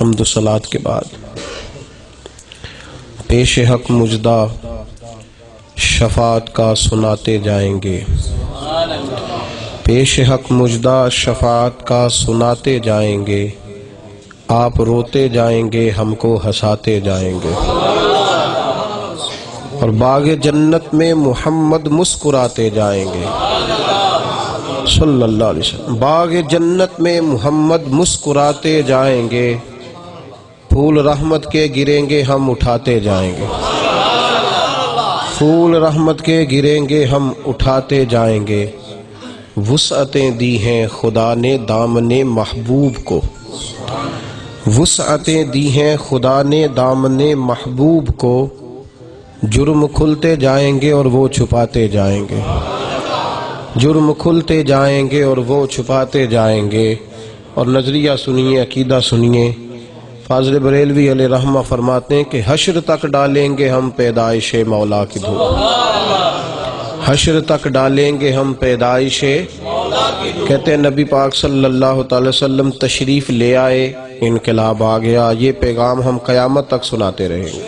حمد و صلات کے بعد پیش حق مجدہ شفاعت کا سناتے جائیں گے، پیش حق مجدہ شفاعت کا سناتے جائیں گے، آپ روتے جائیں گے ہم کو ہنساتے جائیں گے، اور باغ جنت میں محمد مسکراتے جائیں گے صلی اللہ علیہ وسلم۔ باغ جنت میں محمد مسکراتے جائیں گے، پھول رحمت کے گریں گے ہم اٹھاتے جائیں گے، پھول رحمت کے گریں گے ہم اٹھاتے جائیں گے۔ وسعتیں دی ہیں خدا نے دامن محبوب کو، وسعتیں دی ہیں خدا نے دامن محبوب کو، جرم کھلتے جائیں گے اور وہ چھپاتے جائیں گے، جرم کھلتے جائیں گے اور وہ چھپاتے جائیں گے۔ اور نظریہ سنیے، عقیدہ سنیے، فاضل بریلوی علیہ رحمہ فرماتے ہیں کہ حشر تک ڈالیں گے ہم پیدائش مولا کی دھوم، حشر تک ڈالیں گے ہم پیدائش، کہتے ہیں نبی پاک صلی اللہ تعالی وسلم تشریف لے آئے، انقلاب آ گیا، یہ پیغام ہم قیامت تک سناتے رہیں گے۔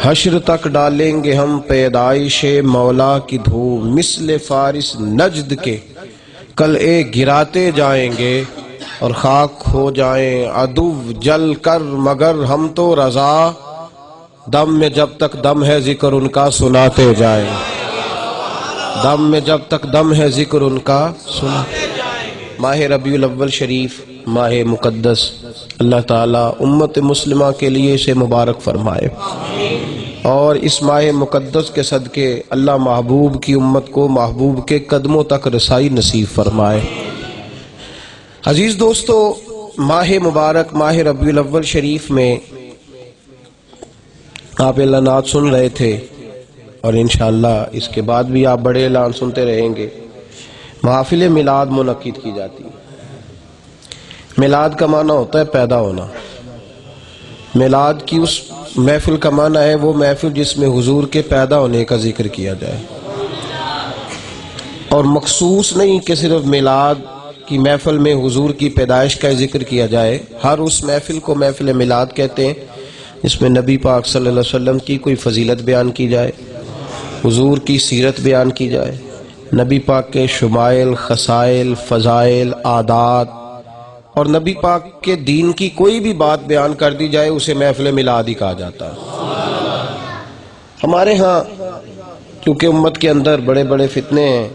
حشر تک ڈالیں گے ہم پیدائش مولا کی دھوم، مثل فارس نجد کے قلعے گراتے جائیں گے، اور خاک ہو جائیں عدو جل کر مگر ہم تو رضا، دم میں جب تک دم ہے ذکر ان کا سناتے جائیں، دم میں جب تک دم ہے ذکر ان کا سناتے جائیں۔ ماہ ربیع الاول شریف ماہ مقدس، اللہ تعالیٰ امت مسلمہ کے لیے اسے مبارک فرمائے، اور اس ماہ مقدس کے صدقے اللہ محبوب کی امت کو محبوب کے قدموں تک رسائی نصیب فرمائے۔ عزیز دوستو، ماہ مبارک ماہ ربیع الاول شریف میں آپ اعلانات سن رہے تھے، اور انشاءاللہ اس کے بعد بھی آپ بڑے اعلان سنتے رہیں گے۔ محافل میلاد منعقد کی جاتی ہے۔ میلاد کا معنی ہوتا ہے پیدا ہونا، میلاد کی اس محفل کا معنی ہے وہ محفل جس میں حضور کے پیدا ہونے کا ذکر کیا جائے، اور مخصوص نہیں کہ صرف میلاد کی محفل میں حضور کی پیدائش کا ذکر کیا جائے، ہر اس محفل کو محفل میلاد کہتے ہیں جس میں نبی پاک صلی اللہ علیہ وسلم کی کوئی فضیلت بیان کی جائے، حضور کی سیرت بیان کی جائے، نبی پاک کے شمائل، خصائل، فضائل، عادات، اور نبی پاک کے دین کی کوئی بھی بات بیان کر دی جائے، اسے محفل میلاد ہی کہا جاتا ہے۔ ہمارے ہاں کیونکہ امت کے اندر بڑے بڑے فتنے ہیں،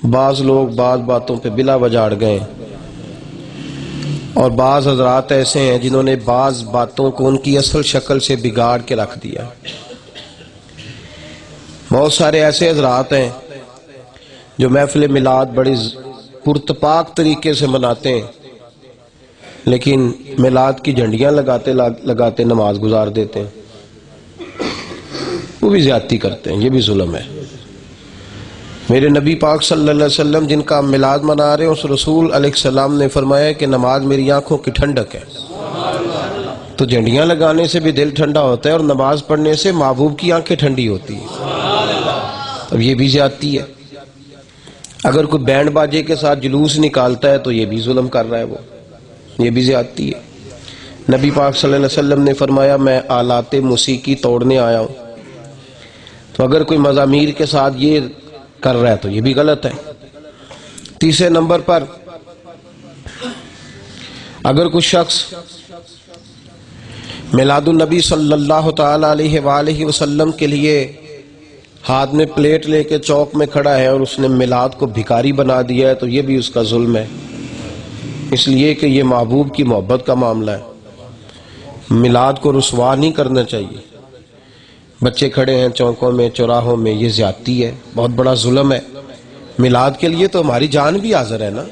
بعض لوگ بعض باتوں پہ بلا وجہ اڑ گئے، اور بعض حضرات ایسے ہیں جنہوں نے بعض باتوں کو ان کی اصل شکل سے بگاڑ کے رکھ دیا۔ بہت سارے ایسے حضرات ہیں جو محفل میلاد بڑی پرتپاک طریقے سے مناتے ہیں، لیکن میلاد کی جھنڈیاں لگاتے نماز گزار دیتے ہیں، وہ بھی زیادتی کرتے ہیں، یہ بھی ظلم ہے۔ میرے نبی پاک صلی اللہ علیہ وسلم جن کا میلاد منا رہے ہیں، اس رسول علیہ السلام نے فرمایا کہ نماز میری آنکھوں کی ٹھنڈک ہے، تو جھنڈیاں لگانے سے بھی دل ٹھنڈا ہوتا ہے، اور نماز پڑھنے سے محبوب کی آنکھیں ٹھنڈی ہوتی ہیں۔ اب یہ بھی زیادتی ہے۔ اگر کوئی بینڈ باجے کے ساتھ جلوس نکالتا ہے تو یہ بھی ظلم کر رہا ہے، وہ یہ بھی زیادتی ہے۔ نبی پاک صلی اللہ علیہ وسلم نے فرمایا میں آلات موسیقی توڑنے آیا ہوں، تو اگر کوئی مزامیر کے ساتھ یہ کر رہا ہے تو یہ بھی غلط ہے۔ تیسرے نمبر پر، اگر کوئی شخص میلاد النبی صلی اللہ تعالی علیہ وآلہ وسلم کے لیے ہاتھ میں پلیٹ لے کے چوک میں کھڑا ہے اور اس نے میلاد کو بھکاری بنا دیا ہے، تو یہ بھی اس کا ظلم ہے، اس لیے کہ یہ محبوب کی محبت کا معاملہ ہے۔ میلاد کو رسوا نہیں کرنا چاہیے۔ بچے کھڑے ہیں چوکوں میں، چوراہوں میں، یہ زیادتی ہے، بہت بڑا ظلم ہے۔ میلاد کے لیے تو ہماری جان بھی حاضر ہے نا،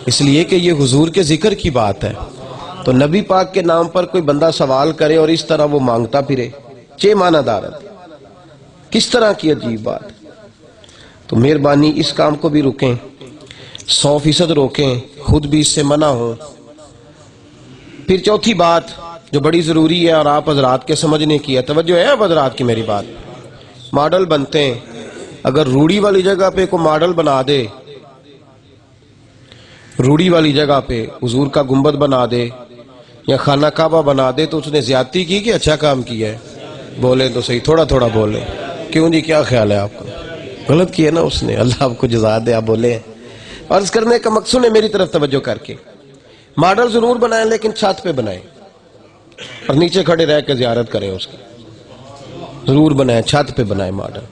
اس لیے کہ یہ حضور کے ذکر کی بات ہے، تو نبی پاک کے نام پر کوئی بندہ سوال کرے اور اس طرح وہ مانگتا پھرے، چے معنی دارت، کس طرح کی عجیب بات۔ تو مہربانی اس کام کو بھی رکیں، 100% روکیں، خود بھی اس سے منع ہو۔ پھر چوتھی بات جو بڑی ضروری ہے اور آپ حضرات کے سمجھنے کی ہے، توجہ ہے آپ حضرات کی میری بات، ماڈل بنتے ہیں۔ اگر روڑی والی جگہ پہ کوئی ماڈل بنا دے، روڑی والی جگہ پہ حضور کا گنبد بنا دے، یا خانہ کعبہ بنا دے تو اس نے زیادتی کی کہ اچھا کام کیا ہے؟ بولے تو صحیح، تھوڑا تھوڑا بولے. کیوں جی، کیا خیال ہے آپ کو؟ غلط کیا نا اس نے، اللہ آپ کو جزا دے. آپ بولے. عرض کرنے کا مقصود ہے میری طرف توجہ کر کے، ماڈل ضرور بنائیں لیکن چھت پہ بنائیں، اور نیچے کھڑے رہ کے زیارت کریں اس کی. ضرور بنائیں، چھت پہ بنائیں ماڈل.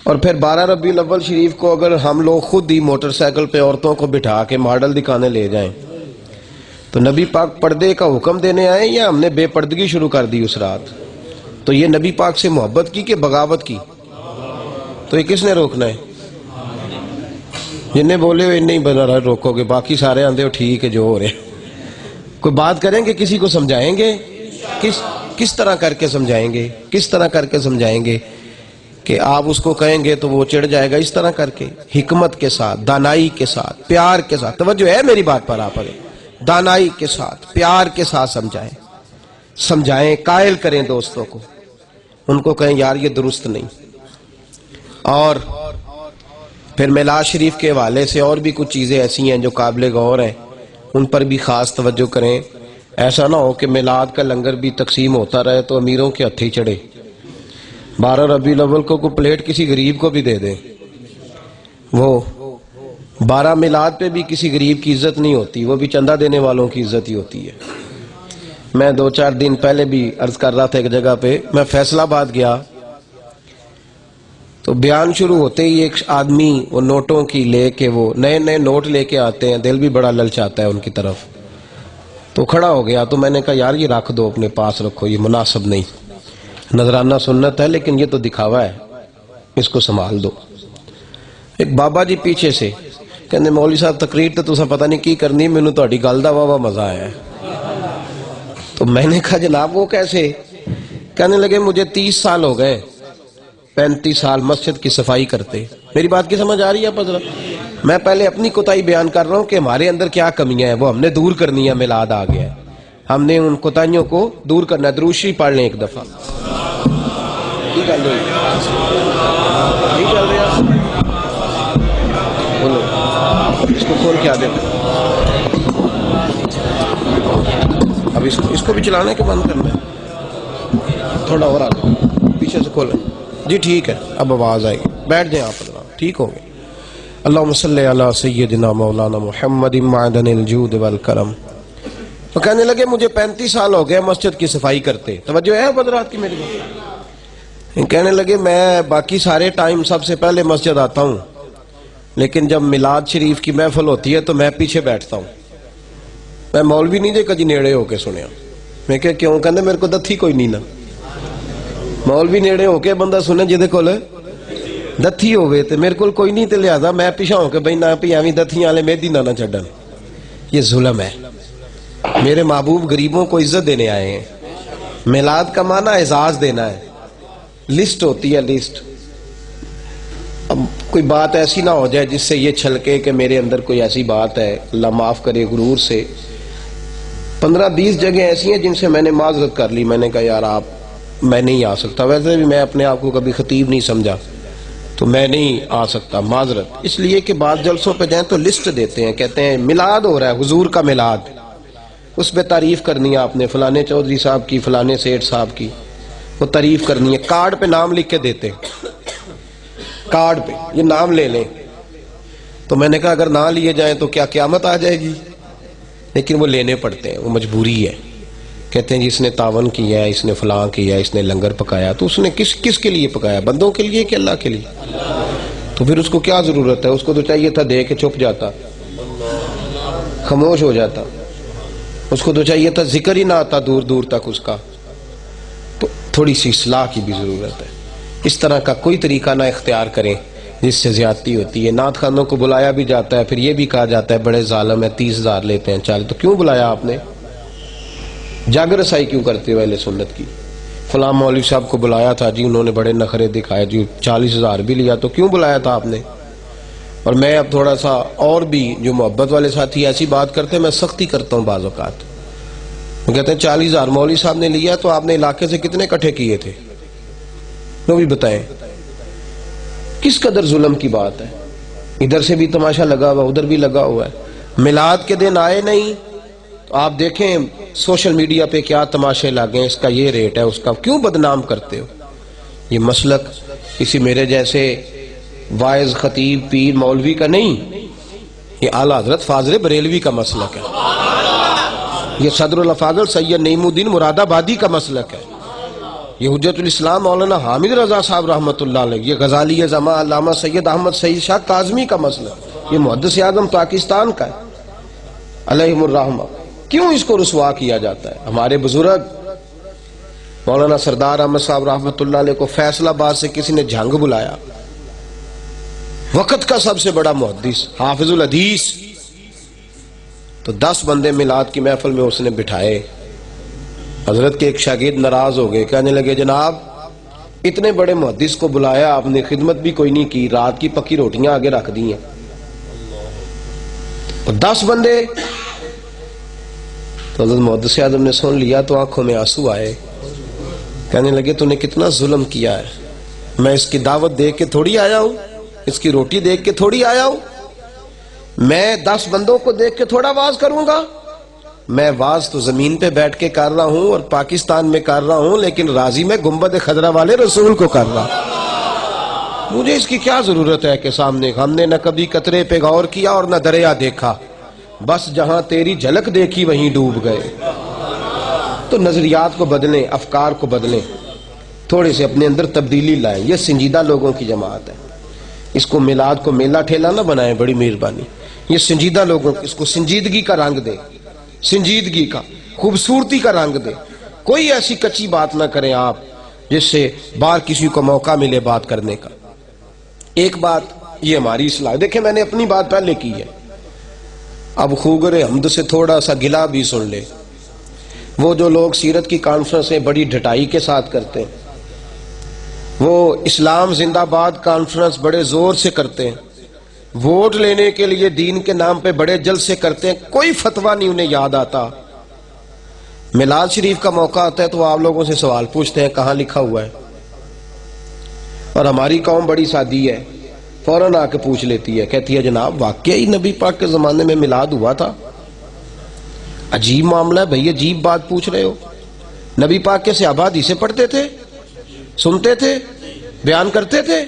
اور پھر 12 ربیع الاول شریف کو اگر ہم لوگ خود ہی موٹر سائیکل پہ عورتوں کو بٹھا کے ماڈل دکھانے لے جائیں تو نبی پاک پردے کا حکم دینے آئے یا ہم نے بے پردگی شروع کر دی اس رات؟ تو یہ نبی پاک سے محبت کی کہ بغاوت کی؟ تو یہ کس نے روکنا ہے؟ جنہیں بولے ہوئے نہیں بنا رہا روکو گے، باقی سارے آندے ہو ٹھیک ہے جو ہو رہے. کوئی بات کریں گے، کسی کو سمجھائیں گے؟ کس طرح کر کے سمجھائیں گے؟ کس طرح کر کے سمجھائیں گے کہ آپ اس کو کہیں گے تو وہ چڑھ جائے گا؟ اس طرح کر کے، حکمت کے ساتھ، دانائی کے ساتھ، پیار کے ساتھ. توجہ ہے میری بات پر آپ؟ دانائی کے ساتھ، پیار کے ساتھ سمجھائیں، قائل کریں دوستوں کو، ان کو کہیں یار یہ درست نہیں. اور پھر میلاد شریف کے حوالے سے اور بھی کچھ چیزیں ایسی ہیں جو قابل غور ہیں، ان پر بھی خاص توجہ کریں. ایسا نہ ہو کہ میلاد کا لنگر بھی تقسیم ہوتا رہے تو امیروں کے ہتھے چڑھے. 12 ربیع الاول کو کوئی پلیٹ کسی غریب کو بھی دے دیں. وہ 12 میلاد پہ بھی کسی غریب کی عزت نہیں ہوتی، وہ بھی چندہ دینے والوں کی عزت ہی ہوتی ہے. میں 2-4 دن پہلے بھی عرض کر رہا تھا ایک جگہ پہ، میں فیصل آباد گیا تو بیان شروع ہوتے ہی ایک آدمی وہ نوٹوں کی لے کے، وہ نئے نئے نوٹ لے کے آتے ہیں، دل بھی بڑا للچاتا ہے ان کی طرف. تو کھڑا ہو گیا تو میں نے کہا یار یہ رکھ دو، اپنے پاس رکھو، یہ مناسب نہیں. نذرانہ سنت ہے لیکن یہ تو دکھاوا ہے، اس کو سنبھال دو. ایک بابا جی پیچھے سے کہنے مولوی صاحب تقریر تو تساں پتہ نہیں کی کرنی، مینوں تہاڈی گل دا واہ مزہ آیا ہے. تو میں نے کہا جناب وہ کیسے؟ کہنے لگے مجھے 30 سال ہو گئے، 35 سال مسجد کی صفائی کرتے. میری بات کی سمجھ آ رہی ہے ذرا؟ میں پہلے اپنی کوتاہی بیان کر رہا ہوں کہ ہمارے اندر کیا کمیاں ہیں، وہ ہم نے دور کرنی ہے. میلاد آ گیا ہے، ہم نے ان کوتاہیوں کو دور کرنا ہے. درود شریف پڑھ لیں ایک دفعہ. کی گل ہوئی؟ نہیں چل رہا؟ بولو، اس کو کھول کے آ دیں. اب اس کو بھی چلانا ہے کہ بند کرنا ہے؟ تھوڑا اور آ دیں، پیچھے سے کھولیں. جی ٹھیک ہے، اب آواز آئے گی. بیٹھ جائیں آپ، ٹھیک ہو گئے. اللہم صلی علی سیدنا مولانا محمد معدن الجود والکرم. تو کہنے لگے مجھے 35 سال ہو گئے مسجد کی صفائی کرتے. توجہ ہے حضرات کی میری بات؟ کہنے لگے میں باقی سارے ٹائم سب سے پہلے مسجد آتا ہوں، لیکن جب میلاد شریف کی محفل ہوتی ہے تو میں پیچھے بیٹھتا ہوں. میں مولوی نہیں دے کجی نیڑے ہو کے سنیا. میں کہ کیوں؟ کہنے میرے کو دتھی کوئی نہیں نا. مولوی نیڑے ہو کے بندہ سنے جہدے کول دتھی ہوئے تے میرے کول کوئی نہیں، تے لہذا میں پیچھا ہوں کہ بھئی نہ پی ایویں دتھیاں والے مہدی نہ چڈن. یہ ظلم ہے. میرے محبوب غریبوں کو عزت دینے آئے ہیں. میلاد کا معنی اعزاز دینا ہے. لسٹ ہوتی ہے، لسٹ. اب کوئی بات ایسی نہ ہو جائے جس سے یہ چھلکے کہ میرے اندر کوئی ایسی بات ہے، اللہ معاف کرے غرور سے. 15-20 جگہیں ایسی ہیں جن سے میں نے معذرت کر لی. میں نے کہا یار میں نہیں آ سکتا. ویسے بھی میں اپنے آپ کو کبھی خطیب نہیں سمجھا تو میں نہیں آ سکتا، معذرت. اس لیے کہ بعض جلسوں پہ جائیں تو لسٹ دیتے ہیں، کہتے ہیں میلاد ہو رہا ہے، حضور کا میلاد، اس پہ تعریف کرنی ہے آپ نے، فلانے چودھری صاحب کی، فلانے سیٹھ صاحب کی، وہ تعریف کرنی ہے. کارڈ پہ نام لکھ کے دیتے ہیں، کارڈ پہ یہ نام لے لیں. تو میں نے کہا اگر نہ لیے جائیں تو کیا قیامت آ جائے گی؟ لیکن وہ لینے پڑتے ہیں، وہ مجبوری ہے. کہتے ہیں جی اس نے تعاون کیا ہے، اس نے فلاں کیا ہے، اس نے لنگر پکایا. تو اس نے کس کے لیے پکایا؟ بندوں کے لیے کہ اللہ کے لیے؟ تو پھر اس کو کیا ضرورت ہے؟ اس کو تو چاہیے تھا دے کے چھپ جاتا، خاموش ہو جاتا. اس کو تو چاہیے تھا ذکر ہی نہ آتا دور دور تک اس کا. تو تھوڑی سی اصلاح کی بھی ضرورت ہے. اس طرح کا کوئی طریقہ نہ اختیار کریں جس سے زیادتی ہوتی ہے. نعت خانوں کو بلایا بھی جاتا ہے، پھر یہ بھی کہا جاتا ہے بڑے ظالم ہے، 30,000 لیتے ہیں 40. تو کیوں بلایا آپ نے؟ جاگ رسائی کیوں کرتے ہو اہل سنت کی؟ فلاں مولوی صاحب کو بلایا تھا جی، انہوں نے بڑے نخرے دکھائے جی، 40,000 بھی لیا. تو کیوں بلایا تھا آپ نے؟ اور میں اب تھوڑا سا اور بھی جو محبت والے ساتھی ایسی بات کرتے ہیں، میں سختی کرتا ہوں بعض اوقات. وہ کہتے ہیں 40,000 مولوی صاحب نے لیا تو آپ نے علاقے سے کتنے اکٹھے کیے تھے؟ وہ بھی بتائیں. کس قدر ظلم کی بات ہے. ادھر سے بھی تماشا لگا ہوا، ادھر بھی لگا ہوا ہے. میلاد کے دن آئے نہیں تو آپ دیکھیں سوشل میڈیا پہ کیا تماشے لگے، اس کا یہ ریٹ ہے، اس کا کیوں بدنام کرتے ہو؟ یہ مسلک کسی میرے جیسے واعظ خطیب پیر مولوی کا نہیں، یہ اعلیٰ حضرت فاضل بریلوی کا مسلک ہے، یہ صدر الافاضل سید نعیم الدین مراد آبادی کا مسلک ہے، یہ حجت الاسلام مولانا حامد رضا صاحب رحمۃ اللہ علیہ، یہ غزالی زماں علامہ سید احمد سعید شاہ کاظمی کا مسلک، یہ محدث اعظم پاکستان کا ہے علیہم الرحمہ۔ کیوں اس کو رسوا کیا جاتا ہے؟ ہمارے بزرگ مولانا سردار احمد صاحب رحمۃ اللہ علیہ کو فیصل آباد سے کسی نے جھنگ بلایا، وقت کا سب سے بڑا محدث حافظ الحدیث، تو 10 بندے میلاد کی محفل میں اس نے بٹھائے۔ حضرت کے ایک شاگرد ناراض ہو گئے، کہنے لگے جناب اتنے بڑے محدث کو بلایا آپ نے، خدمت بھی کوئی نہیں کی، رات کی پکی روٹیاں آگے رکھ دی ہیں، اور 10 بندے۔ تو حضرت محدث اعظم نے سن لیا تو آنکھوں میں آنسو آئے، کہنے لگے تو نے کتنا ظلم کیا ہے، میں اس کی دعوت دیکھ کے تھوڑی آیا ہوں، اس کی روٹی دیکھ کے تھوڑی آیا ہوں، میں 10 بندوں کو دیکھ کے تھوڑا واز کروں گا، میں واز تو زمین پہ بیٹھ کے کر رہا ہوں اور پاکستان میں کر رہا ہوں، لیکن راضی میں گنبد خضرا والے رسول کو کر رہا ہوں، مجھے اس کی کیا ضرورت ہے کہ سامنے ہم نے نہ کبھی قطرے پہ غور کیا اور نہ دریا دیکھا، بس جہاں تیری جھلک دیکھی وہیں ڈوب گئے۔ تو نظریات کو بدلیں، افکار کو بدلیں، تھوڑے سے اپنے اندر تبدیلی لائیں، یہ سنجیدہ لوگوں کی جماعت ہے، اس کو میلاد کو میلہ ٹھیلا نہ بنائیں، بڑی مہربانی، یہ سنجیدہ لوگوں، اس کو سنجیدگی کا رنگ دے، سنجیدگی کا، خوبصورتی کا رنگ دے، کوئی ایسی کچی بات نہ کریں آپ جس سے بار کسی کو موقع ملے بات کرنے کا۔ ایک بات یہ ہماری اصلاح، دیکھیں میں نے اپنی بات پہلے کی ہے، اب خوگر حمد سے تھوڑا سا گلا بھی سن لے، وہ جو لوگ سیرت کی کانفرنسیں بڑی ڈٹائی کے ساتھ کرتے ہیں، وہ اسلام زندہ باد کانفرنس بڑے زور سے کرتے ہیں، ووٹ لینے کے لیے دین کے نام پہ بڑے جلسے کرتے ہیں، کوئی فتویٰ نہیں انہیں یاد آتا، میلاد شریف کا موقع آتا ہے تو آپ لوگوں سے سوال پوچھتے ہیں کہاں لکھا ہوا ہے، اور ہماری قوم بڑی سادی ہے، فوراً آ کے پوچھ لیتی ہے، کہتی ہے جناب واقعی نبی پاک کے زمانے میں میلاد ہوا تھا؟ عجیب معاملہ ہے بھئی، عجیب بات پوچھ رہے ہو، نبی پاک کے صحابہ حدیثیں پڑھتے تھے، سنتے تھے، بیان کرتے تھے،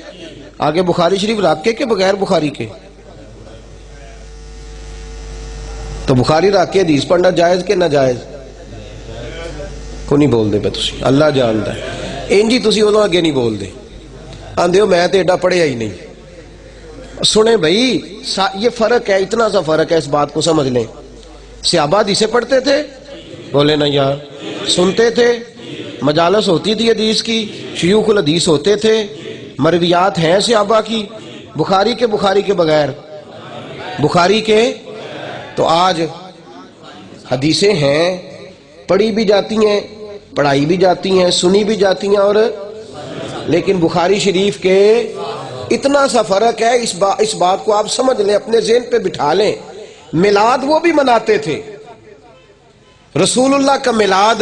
آگے بخاری شریف رکھ کے کہ بغیر بخاری کے؟ تو بخاری رکھ کے حدیث پڑھنا جائز کہ ناجائز؟ کو نہیں بول دے پہ تسی، اللہ جانتا ہے، انجی تسی ادھوں اگے نہیں بول دے، آندے ہو میں تے ایڈا پڑھیا ہی نہیں۔ سنیں بھائی یہ فرق ہے، اتنا سا فرق ہے، اس بات کو سمجھ لیں۔ صحابہ حدیثیں پڑھتے تھے؟ بولے نا یار۔ سنتے تھے؟ مجالس ہوتی تھی حدیث کی، شیوخ الحدیث ہوتے تھے، مرویات ہیں صحابہ کی، بخاری کے بغیر، بخاری کے، تو آج حدیثیں ہیں، پڑھی بھی جاتی ہیں، پڑھائی بھی جاتی ہیں، سنی بھی جاتی ہیں، اور لیکن بخاری شریف کے اتنا سا فرق ہے، اس بات کو آپ سمجھ لیں، اپنے ذہن پہ بٹھا لیں۔ میلاد وہ بھی مناتے تھے، رسول اللہ کا میلاد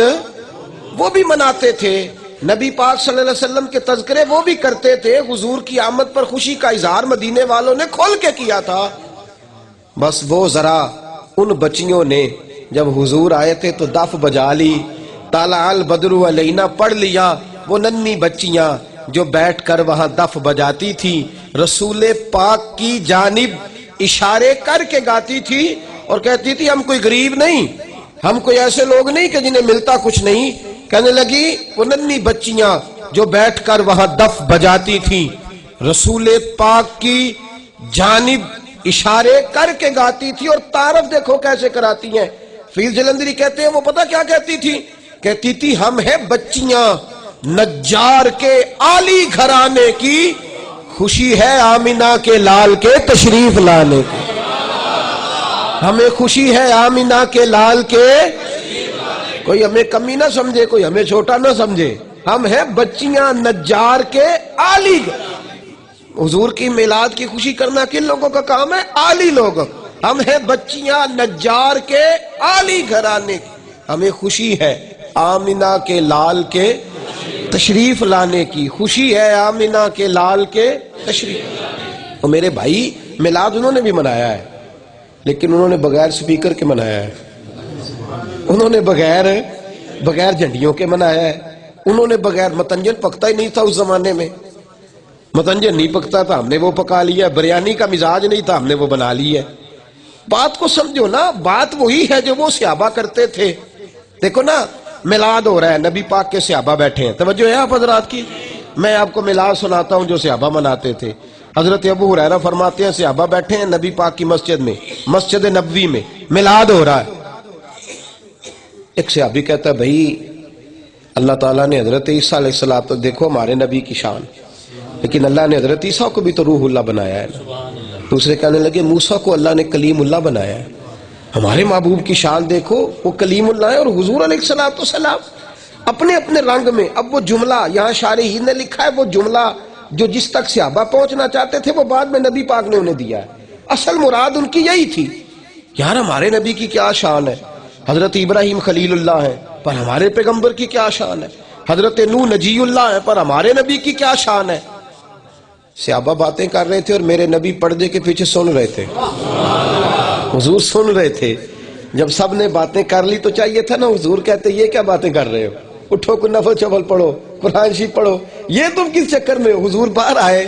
وہ بھی مناتے تھے، نبی پاک صلی اللہ علیہ وسلم کے تذکرے وہ بھی کرتے تھے، حضور کی آمد پر خوشی کا اظہار مدینے والوں نے کھول کے کیا تھا، بس وہ ذرا ان بچیوں نے جب حضور آئے تھے تو دف بجا لی، طلع البدر علینا پڑھ لیا، وہ ننھی بچیاں جو بیٹھ کر وہاں دف بجاتی تھی، رسول پاک کی جانب اشارے کر کے گاتی تھی اور کہتی تھی ہم کوئی غریب نہیں، ہم کوئی ایسے لوگ نہیں کہ جنہیں ملتا کچھ نہیں، کہنے لگی وہ ننھی بچیاں جو بیٹھ کر وہاں دف بجاتی تھی، رسول پاک کی جانب اشارے کر کے گاتی تھی، اور تعارف دیکھو کیسے کراتی ہیں۔ فیض جلندری کہتے ہیں وہ پتہ کیا کہتی تھی؟ کہتی تھی ہم ہیں بچیاں نجار کے عالی گھرانے کی، خوشی ہے آمینہ کے لال کے تشریف لانے کی، ہمیں خوشی ہے آمینہ کے لال کے، کوئی ہمیں کمی نہ سمجھے، کوئی ہمیں چھوٹا نہ سمجھے، ہم ہیں بچیاں نجار کے عالی گھر۔ حضور کی میلاد کی خوشی کرنا کن لوگوں کا کام ہے؟ عالی لوگوں۔ ہم ہیں بچیاں نجار کے عالی گھرانے کی، ہمیں خوشی ہے آمینہ کے لال کے تشریف لانے کی، خوشی ہے آمینہ کے لال کے تشریف۔ اور میرے بھائی میلاد انہوں نے بھی منایا ہے، لیکن انہوں نے بغیر سپیکر کے منایا ہے، انہوں نے بغیر جھنڈیوں کے منایا ہے. انہوں نے بغیر متنجن پکتا ہی نہیں تھا اس زمانے میں. متنجن نہیں پکتا تھا، ہم نے وہ پکا لیا. بریانی کا مزاج نہیں تھا، ہم نے وہ بنا لی ہے. بات کو سمجھو نا، بات وہی ہے جو وہ صحابہ کرتے تھے. دیکھو نا، میلاد ہو رہا ہے، نبی پاک کے صحابہ بیٹھے ہیں. توجہ ہے آپ حضرات کی؟ میں آپ کو میلاد سناتا ہوں جو صحابہ مناتے تھے. حضرت ابو ہریرہ فرماتے ہیں صحابہ بیٹھے ہیں نبی پاک کی مسجد میں، مسجد نبوی میں میلاد ہو رہا ہے. ایک صحابی کہتا ہے بھائی اللہ تعالیٰ نے حضرت عیسیٰ علیہ السلام تو دیکھو ہمارے نبی کی شان، لیکن اللہ نے حضرت عیسیٰ کو بھی تو روح اللہ بنایا ہے نا. دوسرے کہنے لگے موسیٰ کو اللہ نے کلیم اللہ بنایا ہے. ہمارے محبوب کی شان دیکھو، وہ کلیم اللہ ہے اور حضور علیہ السلام اپنے اپنے رنگ میں. اب وہ جملہ یہاں شارحین نے لکھا ہے، وہ جملہ جو جس تک صحابہ پہنچنا چاہتے تھے وہ بعد میں نبی پاک نے انہیں دیا ہے. اصل مراد ان کی یہی تھی، یار ہمارے نبی کی کیا شان ہے. حضرت ابراہیم خلیل اللہ ہے پر ہمارے پیغمبر کی کیا شان ہے. حضرت نوح نجی اللہ ہے پر ہمارے نبی کی کیا شان ہے. صحابہ باتیں کر رہے تھے اور میرے نبی پردے کے پیچھے سن رہے تھے. حضور سن رہے تھے. جب سب نے باتیں کر لی تو چاہیے تھا نا حضور کہتے یہ کیا باتیں کر رہے ہو، اٹھو کوئی نفل چول پڑھو، قرآن شریف پڑھو، یہ تم کس چکر میں ہو. حضور باہر آئے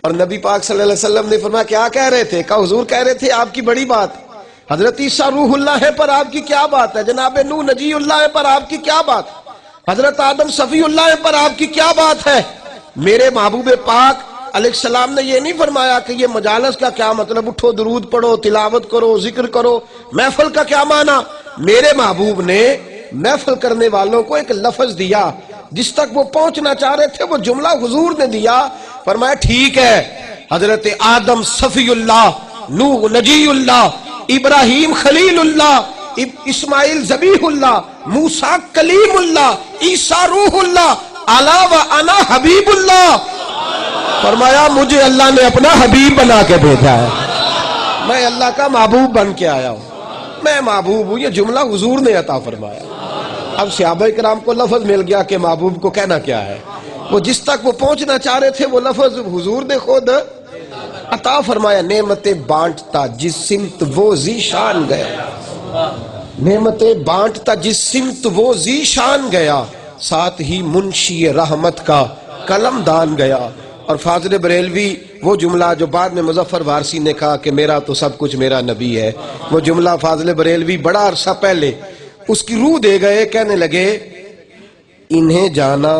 اور نبی پاک صلی اللہ علیہ وسلم نے فرمایا کیا کہہ رہے تھے؟ کہا حضور کہہ رہے تھے آپ کی بڑی بات، حضرت عیسیٰ روح اللہ ہے پر آپ کی کیا بات ہے. جناب نوح نجی اللہ ہے پر آپ کی کیا بات، حضرت آدم صفی اللہ ہے پر آپ کی کیا بات ہے. میرے محبوب پاک علیہ السلام نے یہ نہیں فرمایا کہ یہ مجالس کا کیا مطلب، اٹھو درود پڑھو، تلاوت کرو، ذکر کرو. محفل کا کیا معنی؟ میرے محبوب نے محفل کرنے والوں کو ایک لفظ دیا، جس تک وہ پہنچنا چاہ رہے تھے وہ جملہ حضور نے دیا. فرمایا ٹھیک ہے، حضرت آدم صفی اللہ، نوح نجی اللہ، ابراہیم خلیل اللہ، اسماعیل ذبیح اللہ، موسیٰ کلیم اللہ، عیسیٰ روح اللہ، الا و انا حبیب اللہ. فرمایا مجھے اللہ نے اپنا حبیب بنا کے بھیجا ہے، میں اللہ کا محبوب بن کے آیا ہوں، میں محبوب ہوں. یہ جملہ حضور نے عطا فرمایا. اب صحابہ کرام کو لفظ مل گیا کہ محبوب کو کہنا کیا ہے. وہ جس تک وہ پہنچنا چاہ رہے تھے وہ لفظ حضور نے خود عطا فرمایا. نعمتیں بانٹتا جس سمت وہ ذیشان گیا، نعمتیں بانٹتا جس سمت وہ ذیشان گیا، ساتھ ہی منشی رحمت کا قلم دان گیا. اور فاضل بریلوی وہ جملہ جو بعد میں مظفر وارسی نے کہا کہ میرا تو سب کچھ میرا نبی ہے، وہ جملہ فاضل بریلوی بڑا عرصہ پہلے اس کی روح دے گئے. کہنے لگے انہیں جانا،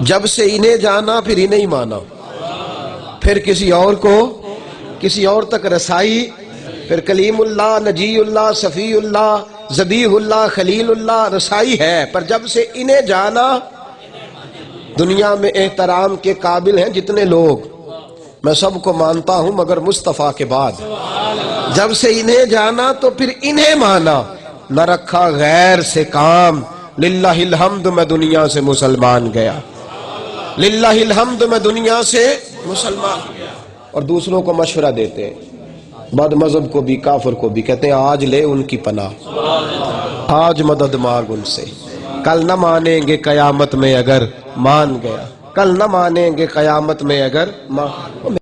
جب سے انہیں جانا پھر انہیں ہی مانا، پھر کسی اور کو کسی اور تک رسائی، پھر کلیم اللہ، نجی اللہ، صفی اللہ، ذبیح اللہ، خلیل اللہ رسائی ہے. پر جب سے انہیں جانا، دنیا میں احترام کے قابل ہیں جتنے لوگ، میں سب کو مانتا ہوں مگر مصطفیٰ کے بعد. جب سے انہیں جانا تو پھر انہیں مانا، نہ رکھا غیر سے کام، للہ الحمد میں دنیا سے مسلمان گیا، للہ الحمد میں دنیا سے مسلمان گیا. اور دوسروں کو مشورہ دیتے ہیں، بد مذہب کو بھی کافر کو بھی، کہتے ہیں آج لے ان کی پناہ، آج مدد مانگ ان سے، کل نہ مانیں گے قیامت میں اگر مان گیا، کل نہ مانیں گے قیامت میں اگر مان